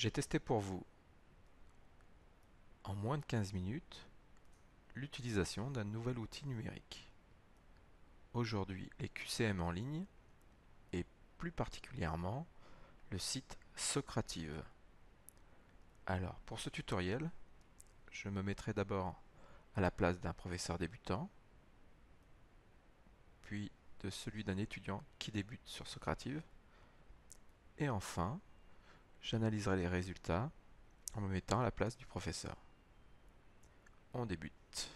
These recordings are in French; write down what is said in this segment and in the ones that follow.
J'ai testé pour vous, en moins de 15 minutes, l'utilisation d'un nouvel outil numérique. Aujourd'hui, les QCM en ligne et plus particulièrement le site Socrative. Alors, pour ce tutoriel, je me mettrai d'abord à la place d'un professeur débutant, puis de celui d'un étudiant qui débute sur Socrative, et enfin, j'analyserai les résultats en me mettant à la place du professeur. On débute.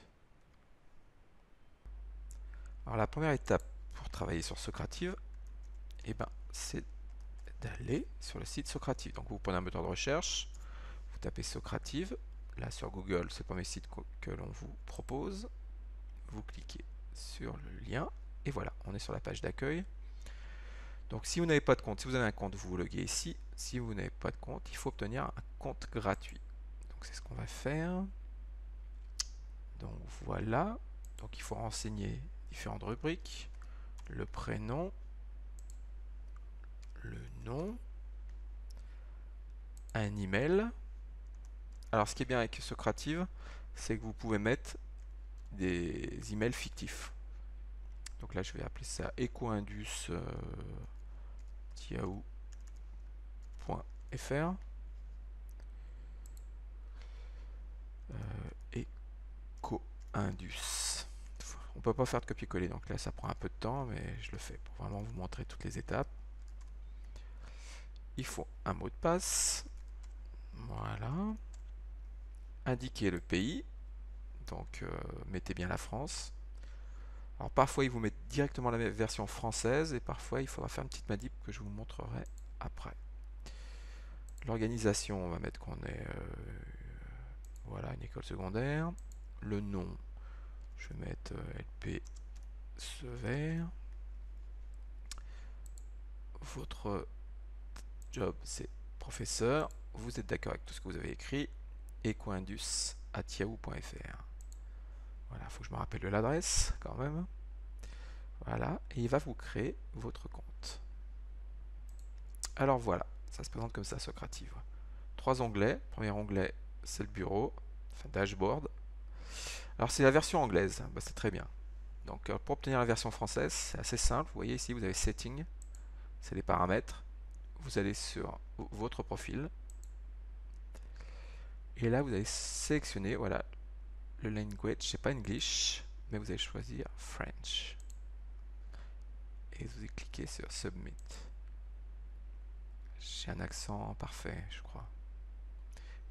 Alors la première étape pour travailler sur Socrative, c'est d'aller sur le site Socrative. Donc vous prenez un moteur de recherche, vous tapez Socrative, là sur Google c'est le premier site que l'on vous propose, vous cliquez sur le lien et voilà, on est sur la page d'accueil. Donc si vous n'avez pas de compte, si vous avez un compte, vous vous loguez ici. Si vous n'avez pas de compte, il faut obtenir un compte gratuit. Donc c'est ce qu'on va faire. Donc voilà, donc il faut renseigner différentes rubriques, le prénom, le nom, un email. Alors ce qui est bien avec Socrative, c'est que vous pouvez mettre des emails fictifs. Donc là je vais appeler ça ecoindus@yahoo.fr. Ecoindus. On peut pas faire de copier-coller, donc là ça prend un peu de temps, mais je le fais pour vraiment vous montrer toutes les étapes. Il faut un mot de passe. Voilà. Indiquez le pays. Donc mettez bien la France. Alors parfois ils vous mettent directement la version française et parfois il faudra faire une petite manip que je vous montrerai après. L'organisation, on va mettre qu'on est voilà, une école secondaire. Le nom, je vais mettre LP Severs. Votre job, c'est professeur. Vous êtes d'accord avec tout ce que vous avez écrit. ecoindus@yahoo.fr. Voilà, il faut que je me rappelle de l'adresse quand même. Voilà, et il va vous créer votre compte. Alors voilà, ça se présente comme ça, Socrative. 3 onglets. Premier onglet, c'est le bureau, enfin dashboard. Alors c'est la version anglaise, c'est très bien. Donc pour obtenir la version française, c'est assez simple. Vous voyez ici, vous avez Setting, c'est les paramètres. Vous allez sur votre profil. Et là, vous allez sélectionner, voilà, le language, c'est pas English, mais vous allez choisir French. Et vous allez cliquer sur Submit. J'ai un accent parfait, je crois.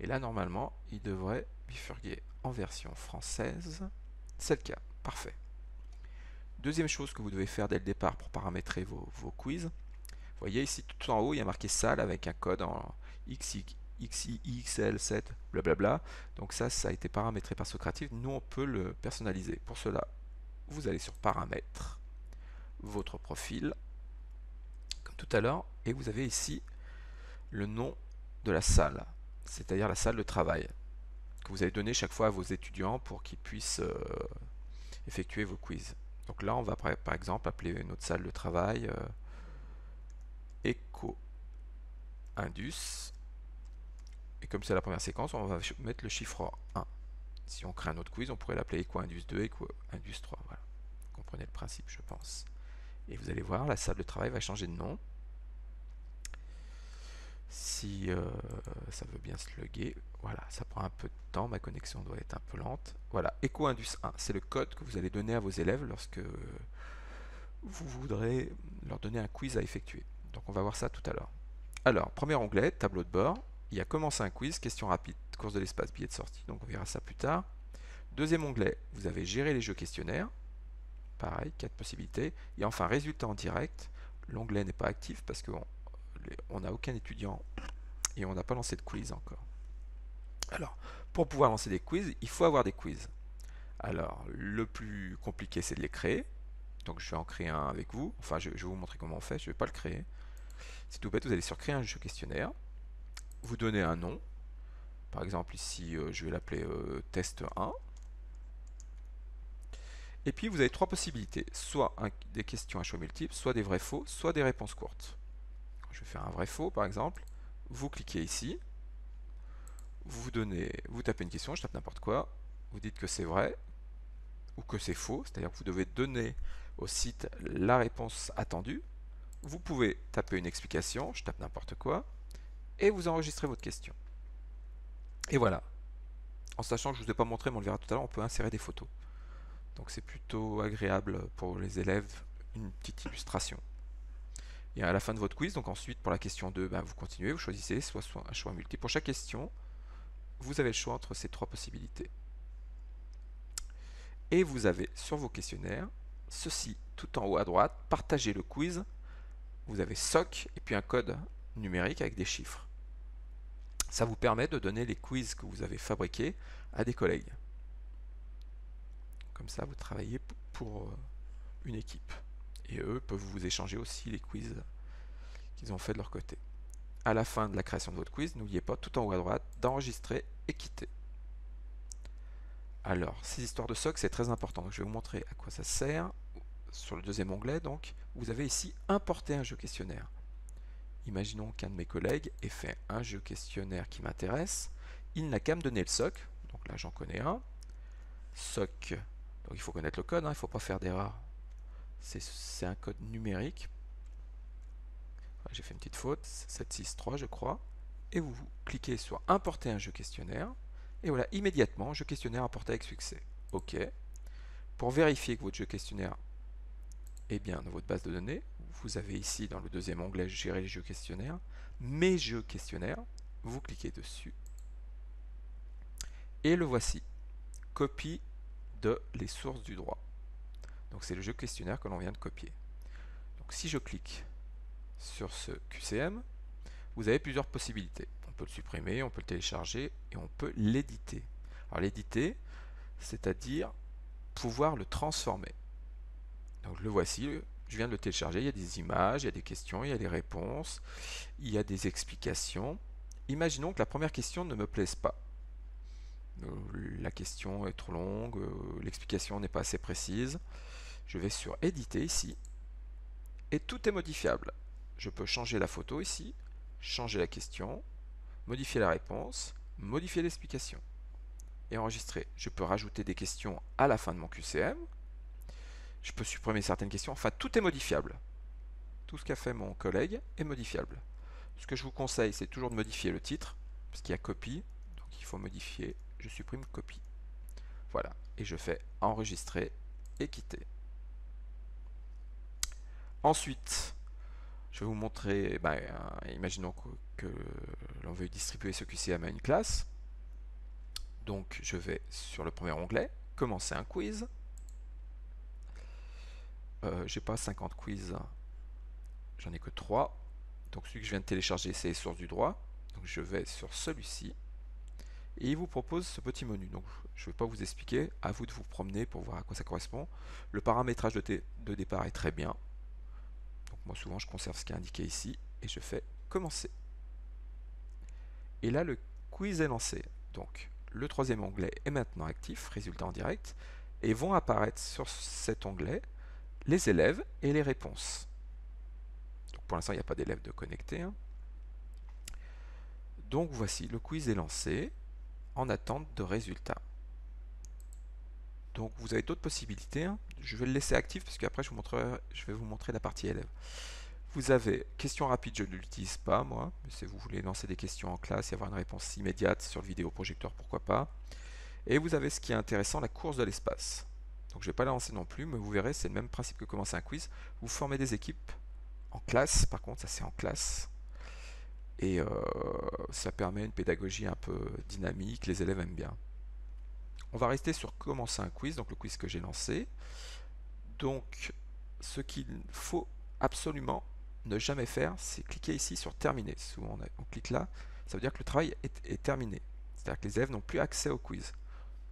Et là, normalement, il devrait bifurquer en version française. C'est le cas, parfait. Deuxième chose que vous devez faire dès le départ pour paramétrer vos quiz. Vous voyez ici, tout en haut, il y a marqué salle avec un code en XIXL7, blablabla. Donc ça a été paramétré par Socrative. Nous, on peut le personnaliser. Pour cela, vous allez sur Paramètres, votre profil, comme tout à l'heure, et vous avez ici le nom de la salle, c'est-à-dire la salle de travail, que vous allez donner chaque fois à vos étudiants pour qu'ils puissent effectuer vos quiz. Donc là, on va par exemple appeler notre salle de travail Eco Indus. Et comme c'est la première séquence, on va mettre le chiffre 1. Si on crée un autre quiz, on pourrait l'appeler Ecoindus 2, Ecoindus 3. Voilà. Vous comprenez le principe, je pense. Et vous allez voir, la salle de travail va changer de nom. Si ça veut bien se loguer, voilà, ça prend un peu de temps, ma connexion doit être un peu lente. Voilà, Ecoindus 1, c'est le code que vous allez donner à vos élèves lorsque vous voudrez leur donner un quiz à effectuer. Donc on va voir ça tout à l'heure. Alors, premier onglet, tableau de bord. Il y a commencer un quiz, question rapide, course de l'espace, billet de sortie. Donc on verra ça plus tard. Deuxième onglet, vous avez géré les jeux questionnaires. Pareil, 4 possibilités. Et enfin, résultat en direct. L'onglet n'est pas actif parce qu'on n'a aucun étudiant et on n'a pas lancé de quiz encore. Alors, pour pouvoir lancer des quiz, il faut avoir des quiz. Alors, le plus compliqué, c'est de les créer. Donc, je vais en créer un avec vous. Enfin, je vais vous montrer comment on fait. Je ne vais pas le créer. C'est tout bête. Vous allez sur créer un jeu questionnaire. Vous donnez un nom. Par exemple, ici, je vais l'appeler test 1. Et puis, vous avez 3 possibilités. Soit des questions à choix multiples, soit des vrais-faux, soit des réponses courtes. Je vais faire un vrai-faux, par exemple. Vous cliquez ici. vous tapez une question, je tape n'importe quoi, vous dites que c'est vrai ou que c'est faux, c'est-à-dire que vous devez donner au site la réponse attendue. Vous pouvez taper une explication, je tape n'importe quoi, et vous enregistrez votre question. Et voilà. En sachant que je ne vous ai pas montré, mais on le verra tout à l'heure, on peut insérer des photos. Donc c'est plutôt agréable pour les élèves, une petite illustration. Et à la fin de votre quiz, donc ensuite pour la question 2, ben, vous continuez, vous choisissez soit un choix multiple. Pour chaque question, vous avez le choix entre ces trois possibilités. Et vous avez sur vos questionnaires, ceci tout en haut à droite, partagez le quiz. Vous avez SOC et puis un code numérique avec des chiffres. Ça vous permet de donner les quiz que vous avez fabriqués à des collègues. Comme ça, vous travaillez pour une équipe. Et eux peuvent vous échanger aussi les quiz qu'ils ont fait de leur côté. À la fin de la création de votre quiz, n'oubliez pas tout en haut à droite d'enregistrer et quitter. Alors, ces histoires de SOC, c'est très important. Donc, je vais vous montrer à quoi ça sert. Sur le deuxième onglet, donc, vous avez ici importer un jeu questionnaire. Imaginons qu'un de mes collègues ait fait un jeu questionnaire qui m'intéresse. Il n'a qu'à me donner le SOC. Donc là, j'en connais un. SOC. Donc il faut connaître le code, hein, il ne faut pas faire d'erreur. C'est un code numérique. J'ai fait une petite faute, 763 je crois. Et vous cliquez sur importer un jeu questionnaire. Et voilà, immédiatement, jeu questionnaire importé avec succès. OK. Pour vérifier que votre jeu questionnaire est bien dans votre base de données, vous avez ici dans le deuxième onglet gérer les jeux questionnaires, mes jeux questionnaires. Vous cliquez dessus. Et le voici. Copie de les sources du droit. Donc c'est le jeu questionnaire que l'on vient de copier. Donc si je clique sur ce QCM, vous avez plusieurs possibilités. On peut le supprimer, on peut le télécharger et on peut l'éditer. Alors l'éditer, c'est-à-dire pouvoir le transformer. Donc le voici, je viens de le télécharger, il y a des images, il y a des questions, il y a des réponses, il y a des explications. Imaginons que la première question ne me plaise pas. La question est trop longue, l'explication n'est pas assez précise. Je vais sur éditer ici et tout est modifiable. Je peux changer la photo ici, changer la question, modifier la réponse, modifier l'explication et enregistrer. Je peux rajouter des questions à la fin de mon QCM. Je peux supprimer certaines questions. Enfin, tout est modifiable. Tout ce qu'a fait mon collègue est modifiable. Ce que je vous conseille, c'est toujours de modifier le titre, parce qu'il y a copie, donc il faut modifier. Je supprime copie. Voilà, et je fais enregistrer et quitter. Ensuite, je vais vous montrer, imaginons que l'on veut distribuer ce QCM à une classe. Donc je vais sur le premier onglet, commencer un quiz. J'ai pas 50 quiz, j'en ai que 3. Donc celui que je viens de télécharger, c'est les sources du droit. Donc je vais sur celui-ci. Et il vous propose ce petit menu. Donc je ne vais pas vous expliquer, à vous de vous promener pour voir à quoi ça correspond. Le paramétrage de départ est très bien. Donc moi souvent je conserve ce qui est indiqué ici et je fais commencer. Et là le quiz est lancé. Donc le troisième onglet est maintenant actif, résultat en direct, et vont apparaître sur cet onglet les élèves et les réponses. Donc pour l'instant il n'y a pas d'élèves de connectés, hein. Donc voici, le quiz est lancé en attente de résultats. Donc vous avez d'autres possibilités, hein. Je vais le laisser actif parce qu'après je vais vous montrer la partie élève. Vous avez questions rapides, je ne l'utilise pas moi, mais si vous voulez lancer des questions en classe et avoir une réponse immédiate sur le vidéoprojecteur, pourquoi pas. Et vous avez ce qui est intéressant, la course de l'espace. Donc je ne vais pas la lancer non plus, mais vous verrez, c'est le même principe que commencer un quiz. Vous formez des équipes en classe, par contre, ça c'est en classe. Et ça permet une pédagogie un peu dynamique, les élèves aiment bien. On va rester sur commencer un quiz, donc le quiz que j'ai lancé. Donc ce qu'il faut absolument ne jamais faire, c'est cliquer ici sur terminer. Souvent on clique là, ça veut dire que le travail est terminé. C'est-à-dire que les élèves n'ont plus accès au quiz.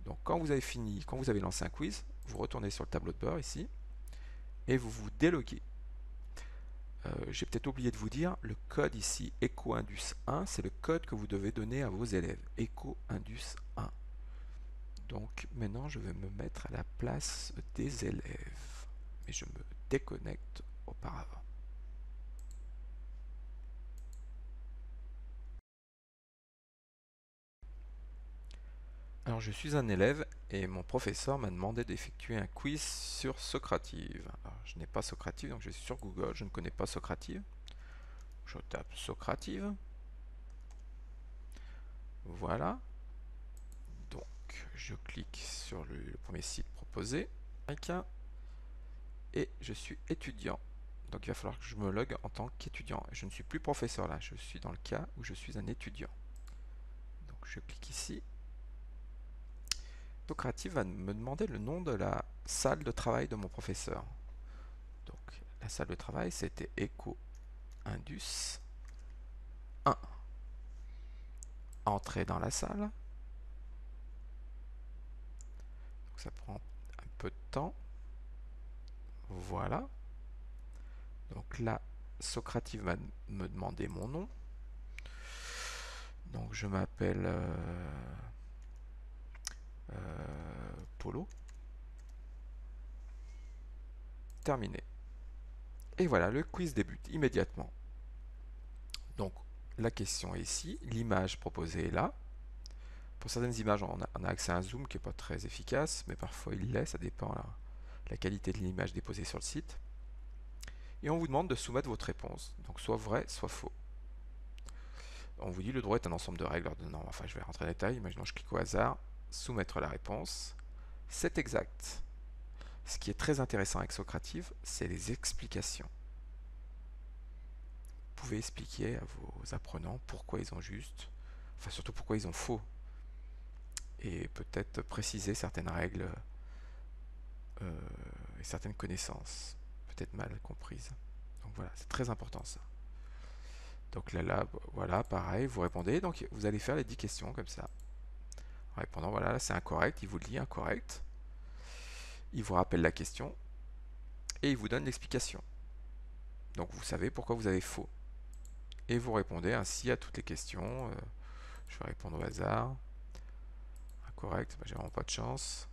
Donc quand vous avez fini, quand vous avez lancé un quiz, vous retournez sur le tableau de bord ici et vous vous déloguez. J'ai peut-être oublié de vous dire, le code ici EcoIndus 1, c'est le code que vous devez donner à vos élèves. EcoIndus 1. Donc maintenant je vais me mettre à la place des élèves. Mais je me déconnecte auparavant. Alors, je suis un élève et mon professeur m'a demandé d'effectuer un quiz sur Socrative. Alors, je n'ai pas Socrative, donc je suis sur Google, je ne connais pas Socrative. Je tape Socrative. Voilà. Donc, je clique sur le premier site proposé. Et je suis étudiant. Donc, il va falloir que je me logue en tant qu'étudiant. Je ne suis plus professeur là, je suis dans le cas où je suis un étudiant. Donc, je clique ici. Socrative va me demander le nom de la salle de travail de mon professeur. Donc, la salle de travail, c'était Eco Indus 1. Entrer dans la salle. Donc, ça prend un peu de temps. Voilà. Donc là, Socrative va me demander mon nom. Donc je m'appelle Polo. Terminé. Et voilà, le quiz débute immédiatement. Donc la question est ici, l'image proposée est là. Pour certaines images, on a accès à un zoom qui n'est pas très efficace, mais parfois il l'est, ça dépend la qualité de l'image déposée sur le site. Et on vous demande de soumettre votre réponse, donc soit vrai, soit faux. On vous dit le droit est un ensemble de règles ordonnant, enfin je vais rentrer dans les détails, imaginons je clique au hasard, soumettre la réponse, c'est exact. Ce qui est très intéressant avec Socrative, c'est les explications. Vous pouvez expliquer à vos apprenants pourquoi ils ont juste, enfin surtout pourquoi ils ont faux, et peut-être préciser certaines règles et certaines connaissances, peut-être mal comprises. Donc voilà, c'est très important ça. Donc là, voilà, pareil, vous répondez, donc vous allez faire les 10 questions comme ça. En répondant, voilà, c'est incorrect, il vous le dit, incorrect. Il vous rappelle la question et il vous donne l'explication. Donc vous savez pourquoi vous avez faux. Et vous répondez ainsi à toutes les questions. Je vais répondre au hasard. Incorrect, j'ai vraiment pas de chance.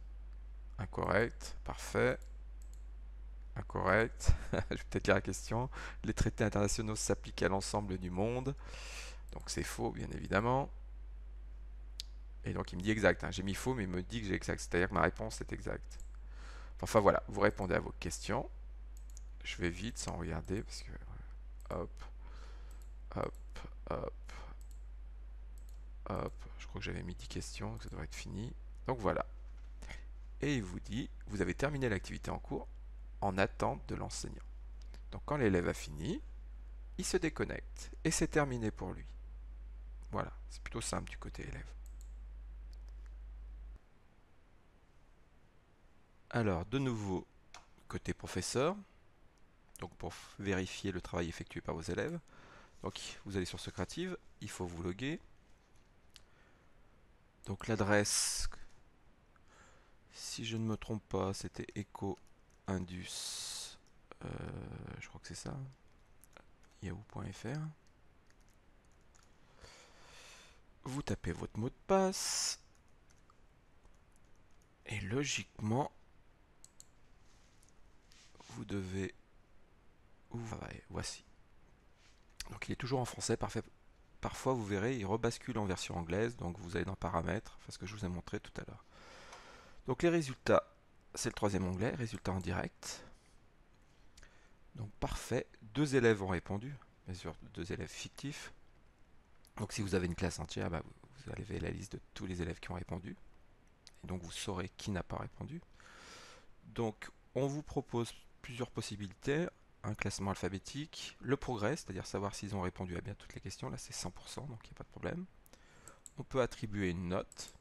Incorrect, parfait. Incorrect, je vais peut-être lire la question. Les traités internationaux s'appliquent à l'ensemble du monde. Donc c'est faux, bien évidemment. Et donc il me dit exact. J'ai mis faux, mais il me dit que j'ai exact. C'est-à-dire que ma réponse est exacte. Enfin voilà, vous répondez à vos questions. Je vais vite sans regarder parce que hop, hop, hop, hop. Je crois que j'avais mis 10 questions, donc ça devrait être fini. Donc voilà. Et il vous dit, vous avez terminé l'activité en cours en attente de l'enseignant. Donc quand l'élève a fini, il se déconnecte et c'est terminé pour lui. Voilà, c'est plutôt simple du côté élève. Alors, de nouveau, côté professeur, donc pour vérifier le travail effectué par vos élèves, donc vous allez sur Socrative, il faut vous loguer. Donc l'adresse, si je ne me trompe pas, c'était Eco Indus, je crois que c'est ça, yahoo.fr. Vous tapez votre mot de passe, et logiquement, vous devez ouvrir. Voici. Donc il est toujours en français, parfait. Parfois, vous verrez, il rebascule en version anglaise, donc vous allez dans Paramètres, enfin ce que je vous ai montré tout à l'heure. Donc les résultats, c'est le troisième onglet, résultats en direct. Donc parfait, 2 élèves ont répondu, bien sûr 2 élèves fictifs. Donc si vous avez une classe entière, vous avez la liste de tous les élèves qui ont répondu. Et donc vous saurez qui n'a pas répondu. Donc on vous propose plusieurs possibilités. Un classement alphabétique, le progrès, c'est-à-dire savoir s'ils ont répondu à bien toutes les questions. Là c'est 100%, donc il n'y a pas de problème. On peut attribuer une note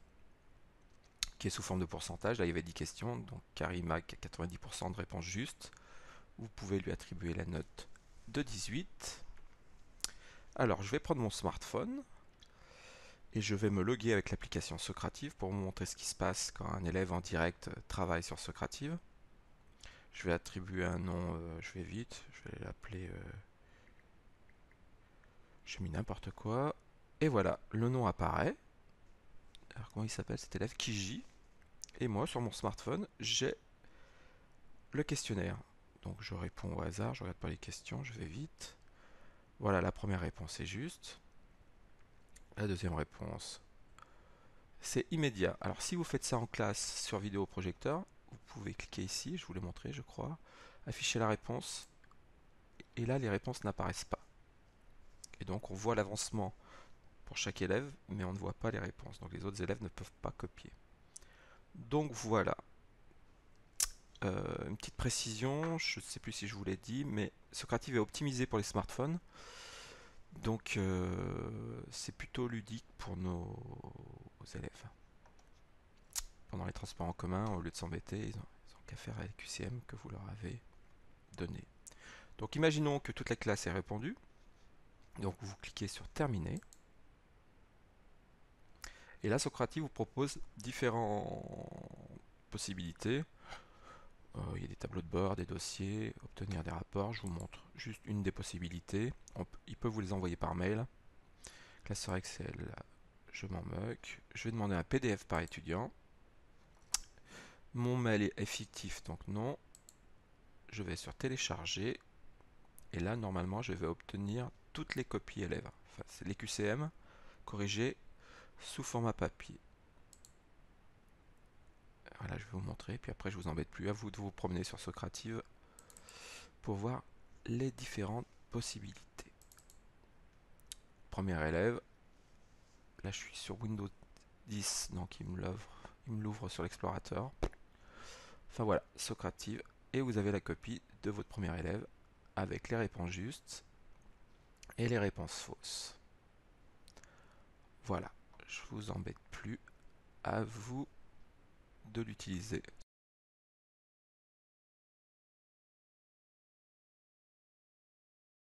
qui est sous forme de pourcentage. Là il y avait 10 questions, donc Karimak a 90% de réponses justes. Vous pouvez lui attribuer la note de 18. Alors je vais prendre mon smartphone et je vais me loguer avec l'application Socrative pour vous montrer ce qui se passe quand un élève en direct travaille sur Socrative. Je vais attribuer un nom, je vais vite, je vais l'appeler, j'ai mis n'importe quoi, et voilà, le nom apparaît. Alors comment il s'appelle cet élève? Kiji. Et moi sur mon smartphone, j'ai le questionnaire. Donc je réponds au hasard, je regarde pas les questions, je vais vite. Voilà, la première réponse est juste. La deuxième réponse c'est immédiat. Alors si vous faites ça en classe sur vidéoprojecteur, vous pouvez cliquer ici, je vous l'ai montré je crois, afficher la réponse, et là les réponses n'apparaissent pas. Et donc on voit l'avancement pour chaque élève, mais on ne voit pas les réponses. Donc les autres élèves ne peuvent pas copier. Donc voilà. Une petite précision, je ne sais plus si je vous l'ai dit, mais Socrative est optimisé pour les smartphones. Donc c'est plutôt ludique pour nos élèves. Pendant les transports en commun, au lieu de s'embêter, ils ont qu'à faire avec QCM que vous leur avez donné. Donc imaginons que toute la classe est répondue. Donc vous cliquez sur terminer. Et là Socrative vous propose différentes possibilités. Il y a des tableaux de bord, des dossiers, obtenir des rapports. Je vous montre juste une des possibilités. Il peut vous les envoyer par mail. Classeur Excel, je m'en moque. Je vais demander un PDF par étudiant. Mon mail est fictif, donc non. Je vais sur télécharger. Et là, normalement, je vais obtenir toutes les copies élèves. Enfin, c'est les QCM corrigées sous format papier. Voilà, je vais vous montrer. Puis après, je vous embête plus. À vous de vous promener sur Socrative pour voir les différentes possibilités. Premier élève. Là, je suis sur Windows 10, donc il me l'ouvre sur l'explorateur. Enfin voilà, Socrative. Et vous avez la copie de votre premier élève avec les réponses justes et les réponses fausses. Voilà, je vous embête plus. À vous de l'utiliser.